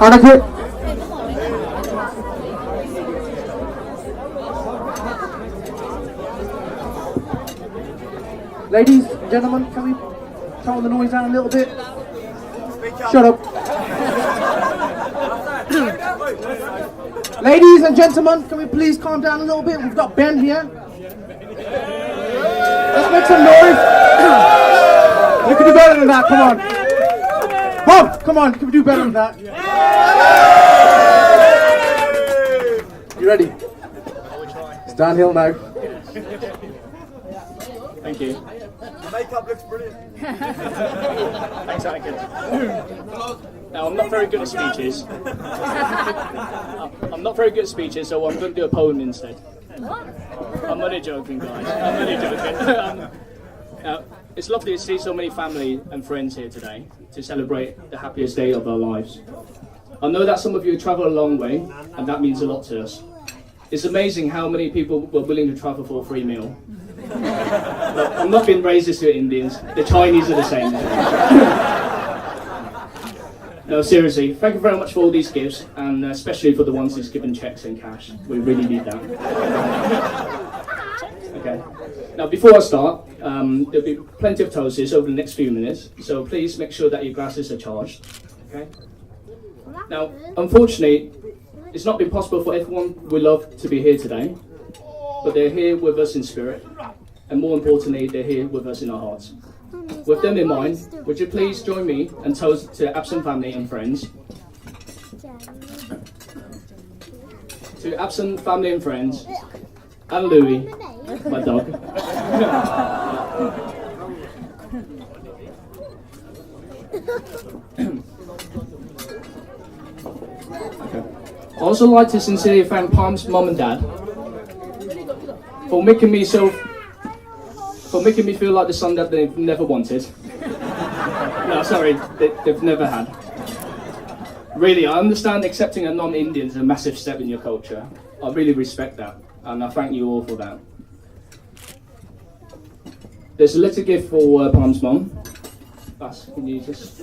Adequate. Ladies and gentlemen, can we tone the noise down a little bit? Shut up. Ladies and gentlemen, can we please calm down a little bit? We've got Ben here. Let's make some noise. We can do better than that, come on. Bob, come on, can we do better than that? You ready? It's downhill now. Thank you. The makeup looks brilliant. Thanks, Anakin. Now, I'm not very good at speeches. I'm not very good at speeches, so I'm going to do a poem instead. I'm only joking, guys. I'm only joking. It's lovely to see so many family and friends here today to celebrate the happiest day of our lives. I know that some of you travel a long way, and that means a lot to us. It's amazing how many people were willing to travel for a free meal. Look, I'm not being racist to Indians. The Chinese are the same. No, seriously, thank you very much for all these gifts, and especially for the ones who's given checks and cash. We really need that. Okay. Now, before I start, there'll be plenty of toasts over the next few minutes, so please make sure that your glasses are charged. Okay. Now, unfortunately, it's not been possible for everyone we love to be here today, but they're here with us in spirit, and more importantly, they're here with us in our hearts. With them in mind, would you please join me and toast to absent family and friends? To absent family and friends, and Louis, my dog. Okay. I'd also like to sincerely thank Palm's mum and dad for making me feel like the son that they've never wanted. No, sorry, they've never had. Really, I understand accepting a non-Indian is a massive step in your culture. I really respect that, and I thank you all for that. There's a little gift for Palm's mum. Bas, can you just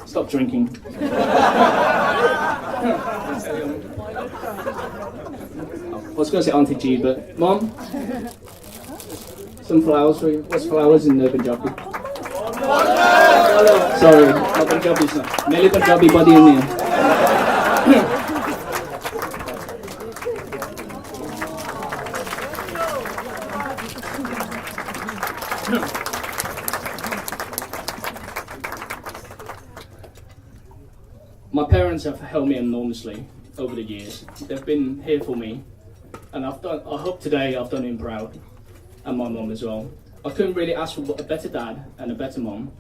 stop drinking? I was going to say Auntie G, but Mom, some flowers for you. What's flowers in Punjabi? Sorry, not Punjabi, sir. Mele Punjabi body in here. My parents have helped me enormously over the years. They've been here for me, and I hope today I've done him proud, and my mum as well. I couldn't really ask for a better dad and a better mum.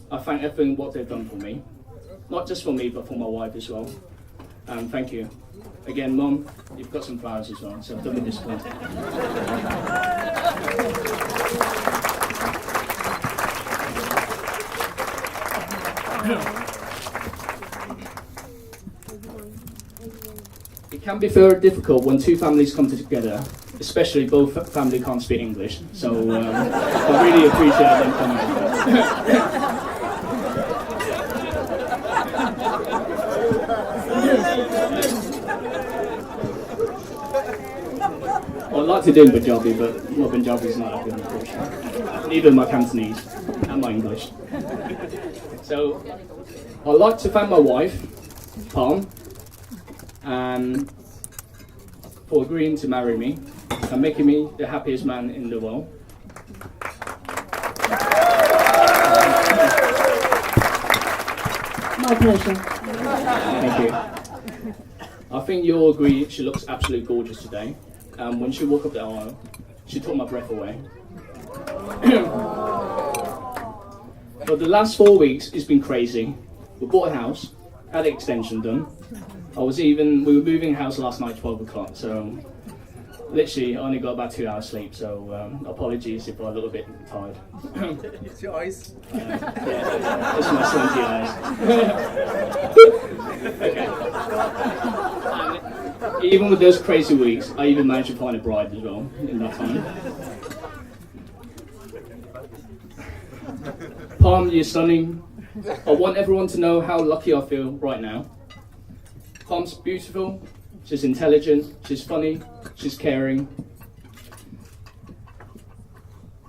I thank everything what they've done for me, not just for me, but for my wife as well. Thank you. Again, Mum, you've got some flowers as well, so don't be disappointed. It can be very difficult when two families come together, especially both family can't speak English, so I really appreciate them coming. I'd like to do in Punjabi, but my Punjabi is not that good, unfortunately. Neither my Cantonese and my English. So, I'd like to thank my wife, Palm, for agreeing to marry me and making me the happiest man in the world. My pleasure. Thank you. I think you'll agree she looks absolutely gorgeous today. When she walked up the aisle, she took my breath away. But the last 4 weeks, it's been crazy. We bought a house, had the extension done. We were moving house last night, 12 o'clock, so literally I only got about 2 hours sleep, so apologies if I'm a little bit tired. It's your eyes. Yeah, it's my slinty eyes. Okay. And even with those crazy weeks, I even managed to find a bride as well in that time. Palm, you're stunning. I want everyone to know how lucky I feel right now. Palm's beautiful, she's intelligent, she's funny, she's caring,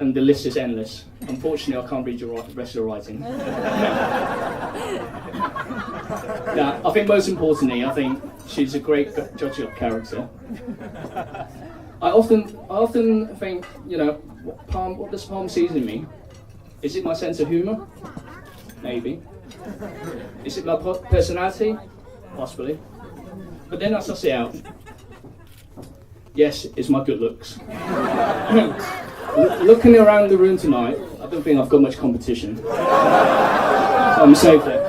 and the list is endless. Unfortunately, I can't read the rest of your writing. Now, I think most importantly, I think she's a great judge of character. I often think, you know, what does Palm see in me? Is it my sense of humour? Maybe. Is it my personality? Possibly. But then I suss it out. Yes, it's my good looks. Looking around the room tonight, I don't think I've got much competition. So I'm safe there.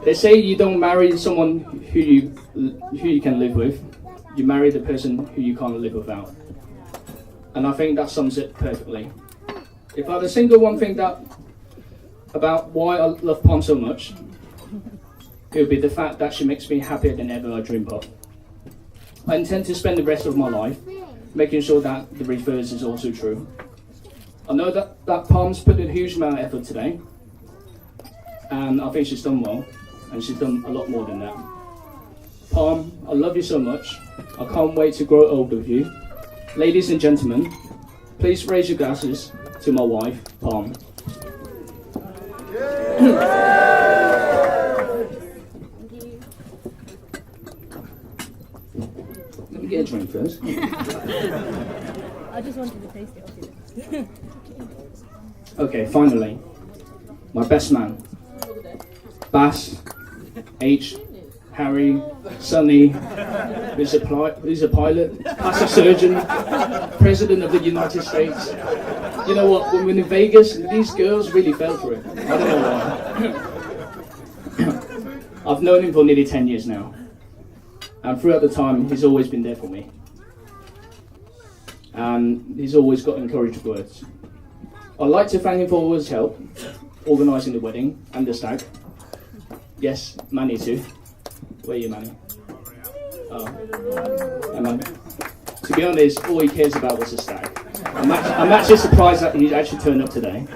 They say you don't marry someone who you can live with. You marry the person who you can't live without. And I think that sums it perfectly. If I had a single one thing about why I love Palm so much, it would be the fact that she makes me happier than ever I dreamed of. I intend to spend the rest of my life making sure that the reverse is also true. I know that Palm's put in a huge amount of effort today, and I think she's done well, and she's done a lot more than that. Palm, I love you so much. I can't wait to grow old with you. Ladies and gentlemen, please raise your glasses to my wife, Palm. Let me get a drink first. I just wanted to taste it off you. Okay, finally, my best man. Bass, H, Harry, Sonny, who's a pilot, plastic surgeon, President of the United States. You know what, when we're in Vegas, these girls really fell for it. I don't know why. I've known him for nearly 10 years now. And throughout the time, he's always been there for me. And he's always got encouraging words. I'd like to thank him for all his help, organising the wedding and the stag. Yes, Manny too. Where are you, Manny? Oh, and to be honest, all he cares about was the stag. I'm actually surprised that he actually turned up today.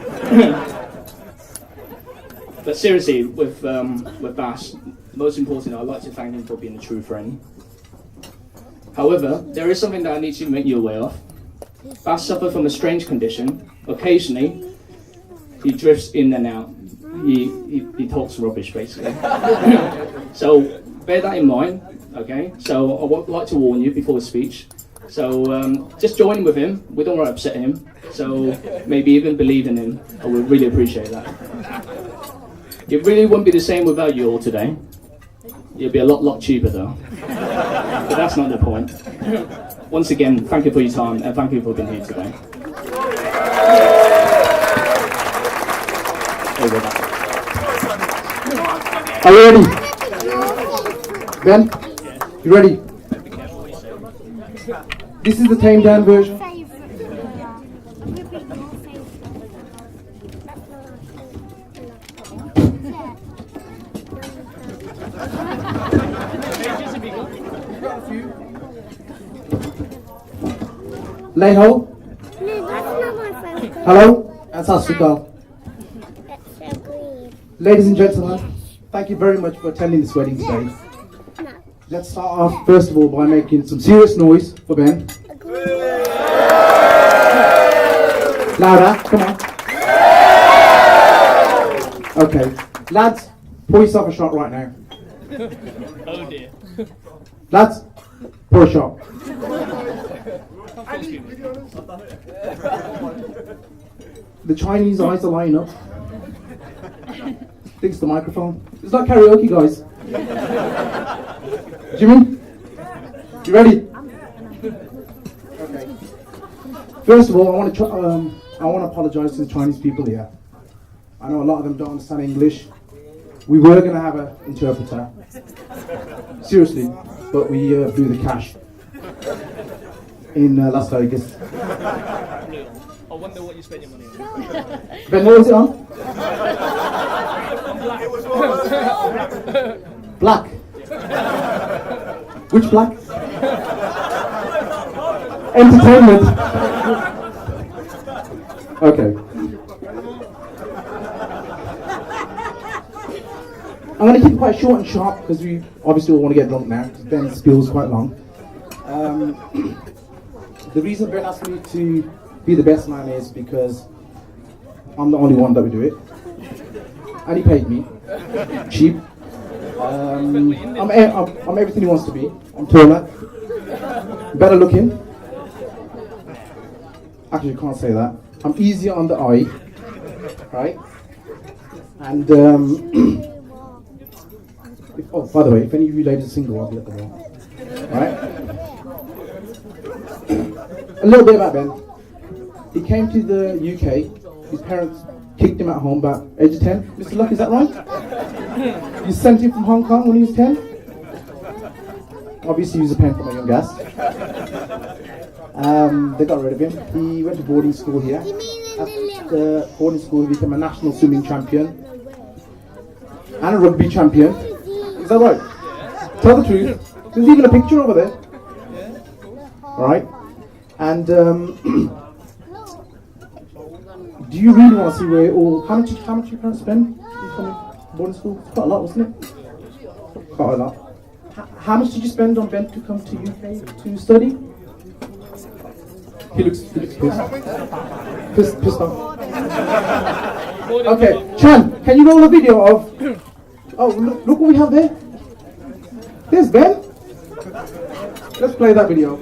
But seriously, with Bass, most importantly, I'd like to thank him for being a true friend. However, there is something that I need to make you aware of. Bass suffers from a strange condition. Occasionally, he drifts in and out. He talks rubbish, basically. So bear that in mind, okay? So I would like to warn you before his speech. So just join with him. We don't want to upset him. So maybe even believe in him. I would really appreciate that. It really wouldn't be the same without you all today. It'll be a lot cheaper though. But that's not the point. Once again, thank you for your time and thank you for being here today. Are you ready? Ben? You ready? This is the tamed down version. Lay ho. No, that's not my phone. Hello. That's Africa. That's so green. Ladies and gentlemen, thank you very much for attending this wedding today. No. Let's start off first of all by making some serious noise for Ben. Louder, come on. Okay, lads, pour yourself a shot right now. Oh dear. Lads, pour a shot. The Chinese eyes are lining up. Thanks to the microphone. It's like karaoke, guys. Jimmy, you ready? Okay. First of all, I want to apologize to the Chinese people here. I know a lot of them don't understand English. We were going to have an interpreter. Seriously, but we blew the cash in Las Vegas. I wonder what you spent your money on. Ben, what was it on? Black. Which black? Entertainment. Okay. I'm going to keep it quite short and sharp because we obviously all want to get drunk now. Ben's spiel's quite long. The reason Ben asked me to be the best man is because I'm the only one that would do it. And he paid me. Cheap. I'm everything he wants to be. I'm taller. Better looking. Actually, you can't say that. I'm easier on the eye. Right? And, oh, by the way, if any of you ladies are single, I'll be at the wall. Right? A little bit about Ben. He came to the UK. His parents kicked him at home about age of 10. Mr. Luck, is that right? You sent him from Hong Kong when he was 10? Obviously, he was a pen from a young gas. They got rid of him. He went to boarding school here. At the boarding school, he became a national swimming champion and a rugby champion. Is that right? Tell the truth. There's even a picture over there. Alright? And do you really want to see where all... How much your parents spend in coming to boarding school? It's quite a lot, wasn't it? Quite a lot. How much did you spend on Ben to come to UK to study? He looks pissed. Pissed off. Okay, Chan, can you roll a video of... Oh, look what we have there. There's Ben. Let's play that video.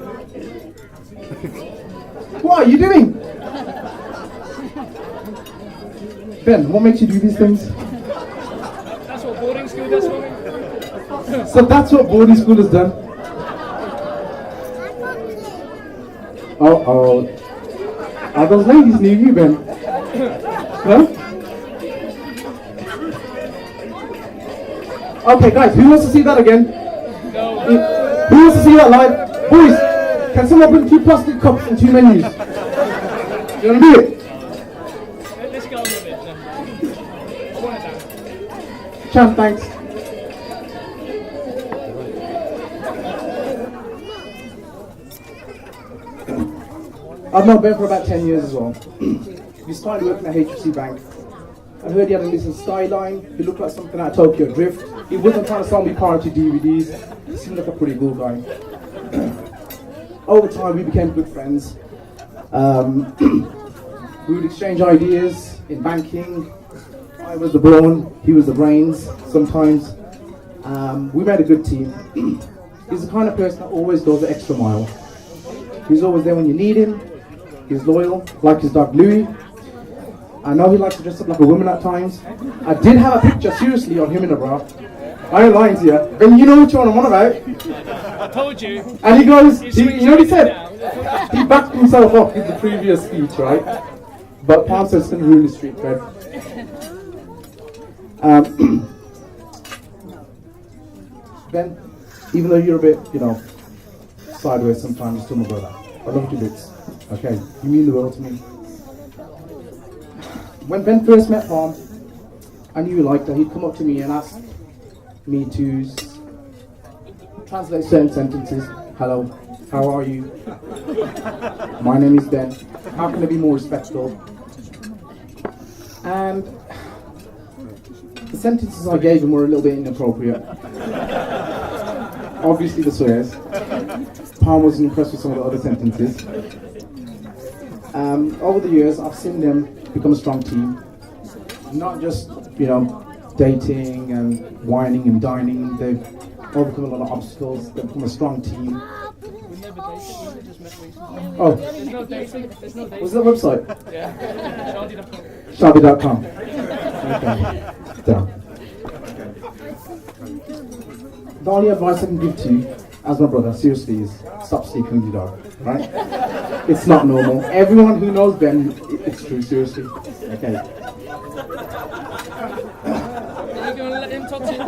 What are you doing? Ben, what makes you do these things? That's what boarding school does for me. So that's what boarding school has done. Oh. Are those ladies near you, Ben? Huh? Okay, guys, who wants to see that again? No. Who wants to see that live? Boys, can someone bring 2 plastic cups and 2 menus? You want to do it? Let's go with it. I want it down. Chan, thanks. I've known Ben for about 10 years as well. He started working at HFC Bank. I heard he had a Nissan Skyline. He looked like something out of Tokyo Drift. He wasn't trying to sell me priority DVDs. He seemed like a pretty cool guy. Over time, we became good friends. We would exchange ideas in banking. I was the brawn, he was the brains sometimes. We made a good team. He's the kind of person that always goes the extra mile. He's always there when you need him. He's loyal, like his dog Louis. I know he likes to dress up like a woman at times. I did have a picture, seriously, of him in a bra. I ain't lying to you. And you know which one I'm on about. I told you. And he goes, you know what he said? He backed himself up with the previous speech, right? But Palm says it's going to ruin the street cred. Ben, even though you're a bit, sideways sometimes, you're still my brother. I love you to bits. Okay, you mean the world to me. When Ben first met Palm, I knew he liked her. He'd come up to me and ask me to translate certain sentences. Hello, how are you? My name is Ben. How can I be more respectful? And the sentences I gave him were a little bit inappropriate. Obviously the swears. Palm wasn't impressed with some of the other sentences. Over the years, I've seen them become a strong team. Not just, dating and whining and dining. They've overcome a lot of obstacles. They've become a strong team. We never dated, we just met recently. Oh, There's no dating. There's no dating. what's that website? Yeah. Shadi.com. Okay. Done. The only advice I can give to you, as my brother, seriously, is stop sleeping with your dog, right? It's not normal. Everyone who knows Ben, it's true, seriously. Okay. Are you going to let him talk to you?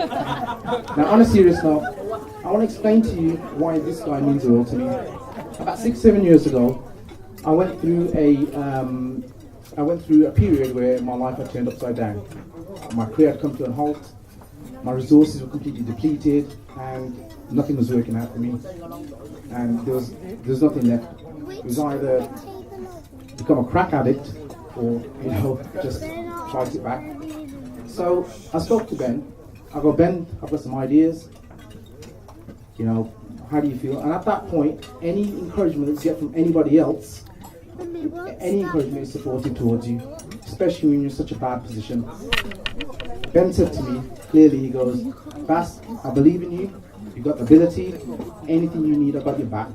Now, on a serious note, I want to explain to you why this guy means the world to me. About 6-7 years ago, I went through a period where my life had turned upside down. My career had come to a halt. My resources were completely depleted, and nothing was working out for me. And there was nothing left. It was either become a crack addict, or just fight it back. So I spoke to Ben, I go, Ben, I've got some ideas. You know, how do you feel? And at that point, any encouragement that you get from anybody else, any encouragement is supportive towards you, especially when you're in such a bad position. Ben said to me, clearly, he goes, Bas, I believe in you, you've got the ability, anything you need, I've got your back.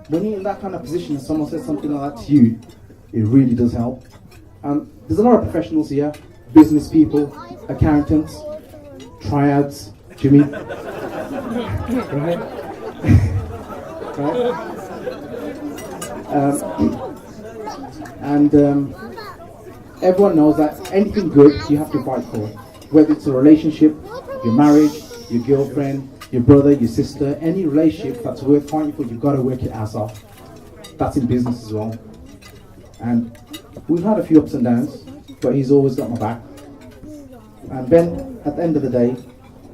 When you're in that kind of position and someone says something like that to you, it really does help. And there's a lot of professionals here, business people, accountants, triads, Jimmy. Right? Right? Everyone knows that anything good you have to fight for. Whether it's a relationship, your marriage, your girlfriend, your brother, your sister, any relationship that's worth fighting for, you've got to work your ass off. That's in business as well. And we've had a few ups and downs, but he's always got my back. And Ben, at the end of the day,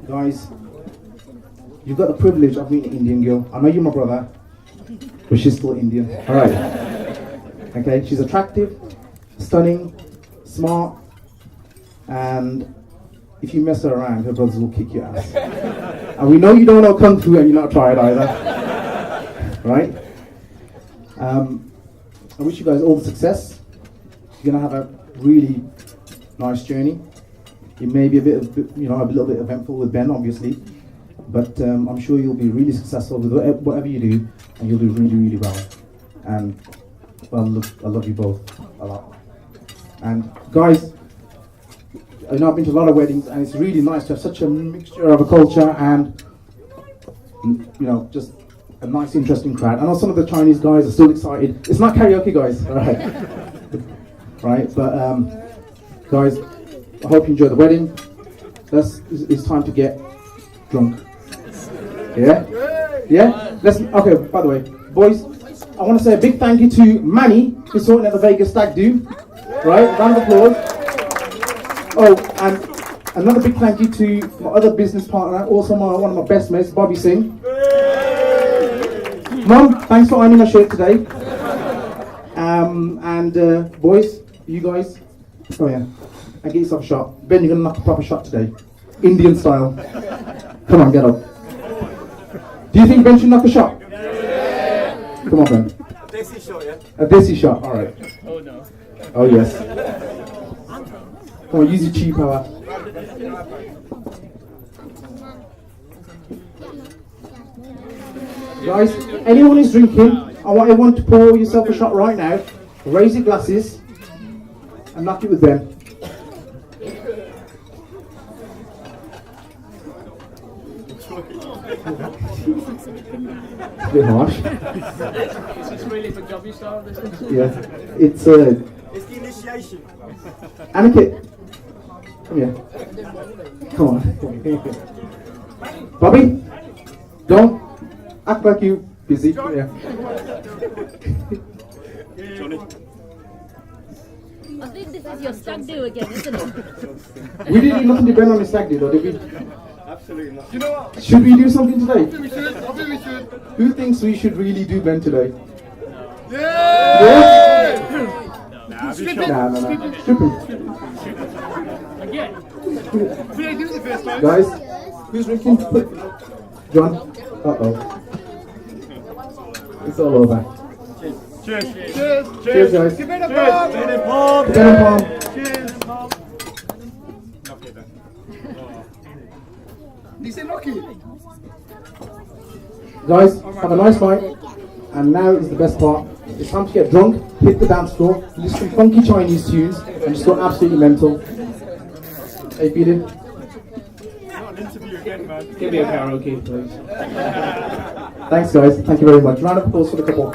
guys, you've got the privilege of meeting an Indian girl. I know you're my brother, but she's still Indian. All right. Okay, she's attractive, stunning, smart, and if you mess her around, her brothers will kick your ass. And we know you don't know Kung Fu and you're not tried either. Right? I wish you guys all the success. You're gonna have a really nice journey. It may be a little bit eventful with Ben, obviously, but I'm sure you'll be really successful with whatever you do, and you'll do really, really well. And well, I love you both a lot. And guys, I know I've been to a lot of weddings, and it's really nice to have such a mixture of a culture and just a nice, interesting crowd. I know some of the Chinese guys are still excited. It's not karaoke, guys, all right? Right, but guys, I hope you enjoy the wedding. It's time to get drunk. Yeah? Yeah? Okay, by the way, boys, I want to say a big thank you to Manny for sorting out the Vegas stag do. Right? Round of applause. Oh, and another big thank you to my other business partner, also one of my best mates, Bobby Singh. Mom, thanks for ironing my shirt today. Boys, you guys, oh yeah, and get yourself a shot. Ben, you're gonna knock a proper shot today, Indian style. Come on, get up. Do you think Ben should knock a shot? Yeah. Come on, Ben. Desi shot, yeah? A desi shot, all right. Oh no. Oh yes. Come on, use your chi power. Guys, anyone who's drinking, I want everyone to pour yourself a shot right now. Raise your glasses and knock it with Ben. It's a bit harsh. Is this really for Jobby style? Yeah, it's It's the initiation. Aniket, come here. Come on. Bobby, don't act like you busy. Come here. Johnny. I think this is your stag do again, isn't it? We didn't do nothing to Ben on the stag do, though, did we? Absolutely not. You know what? Should we do something today? We should. I think we should. Who thinks we should really do Ben today? Yeah! Yeah? Nah, No. Stupid. Again. We ain't doing the first time. Guys, who's drinking? John? Uh-oh. It's all over. Cheers. Cheers. Cheers, guys. Give it a pop. Give it a pop. Ben and Palm. Cheers. Pop. Knock it then. He said knock it. Guys, have a nice night. And now is the best part. It's time to get drunk, hit the dance floor, listen to funky Chinese tunes, and just go absolutely mental. Hey, Peter. Not an interview again, man. Give me a karaoke, please. Thanks, guys. Thank you very much. Round of applause for the couple.